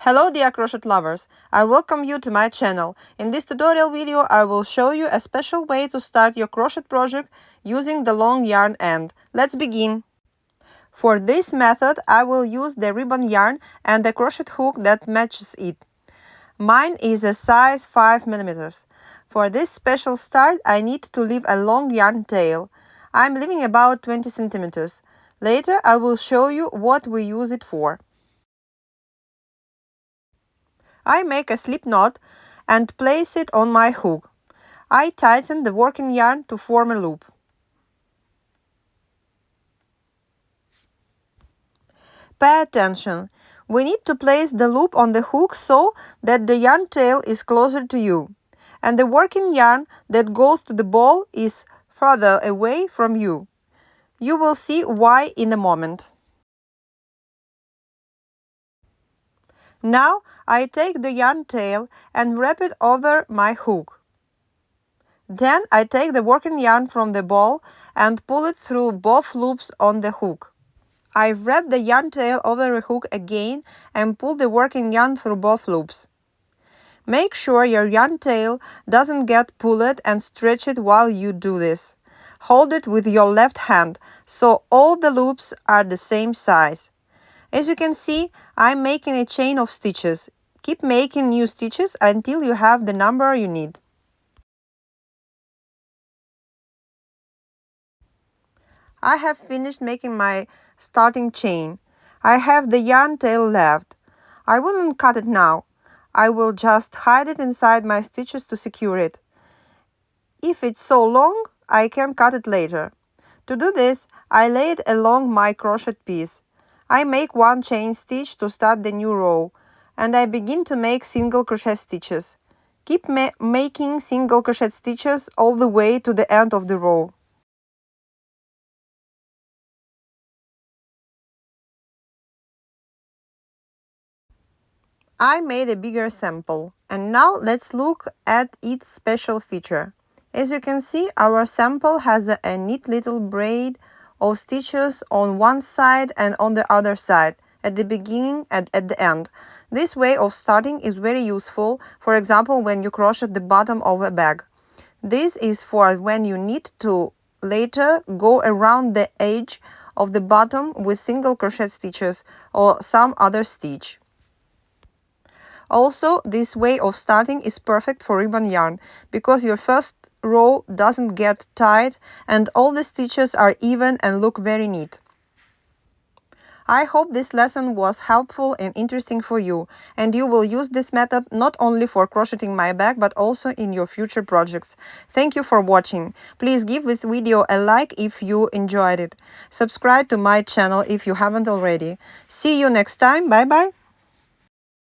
Hello dear crochet lovers, I welcome you to my channel. In this tutorial video I will show you a special way to start your crochet project using the long yarn end. Let's begin. For this method I will use the ribbon yarn and the crochet hook that matches it. Mine is a size 5 mm. For this special start I need to leave a long yarn tail. I'm leaving about 20 cm. Later I will show you what we use it for. I make a slip knot and place it on my hook. I tighten the working yarn to form a loop. Pay attention. We need to place the loop on the hook so that the yarn tail is closer to you, and the working yarn that goes to the ball is further away from you. You will see why in a moment. Now I take the yarn tail and wrap it over my hook. Then I take the working yarn from the ball and pull it through both loops on the hook. I wrap the yarn tail over the hook again and pull the working yarn through both loops. Make sure your yarn tail doesn't get pulled and stretch it while you do this. Hold it with your left hand so all the loops are the same size. As you can see, I'm making a chain of stitches. Keep making new stitches until you have the number you need. I have finished making my starting chain. I have the yarn tail left. I wouldn't cut it now. I will just hide it inside my stitches to secure it. If it's so long, I can cut it later. To do this, I lay it along my crochet piece. I make one chain stitch to start the new row, and I begin to make single crochet stitches. Keep making single crochet stitches all the way to the end of the row. I made a bigger sample, and now let's look at its special feature. As you can see, our sample has a neat little braid of stitches on one side and on the other side, at the beginning and at the end. This way of starting is very useful, for example, when you crochet the bottom of a bag. This is for when you need to later go around the edge of the bottom with single crochet stitches or some other stitch. Also, this way of starting is perfect for ribbon yarn because your first row doesn't get tight and all the stitches are even and look very neat. I hope this lesson was helpful and interesting for you, and you will use this method not only for crocheting my bag but also in your future projects. Thank you for watching. Please give this video a like if you enjoyed it. Subscribe to my channel if you haven't already. See you next time. Bye bye.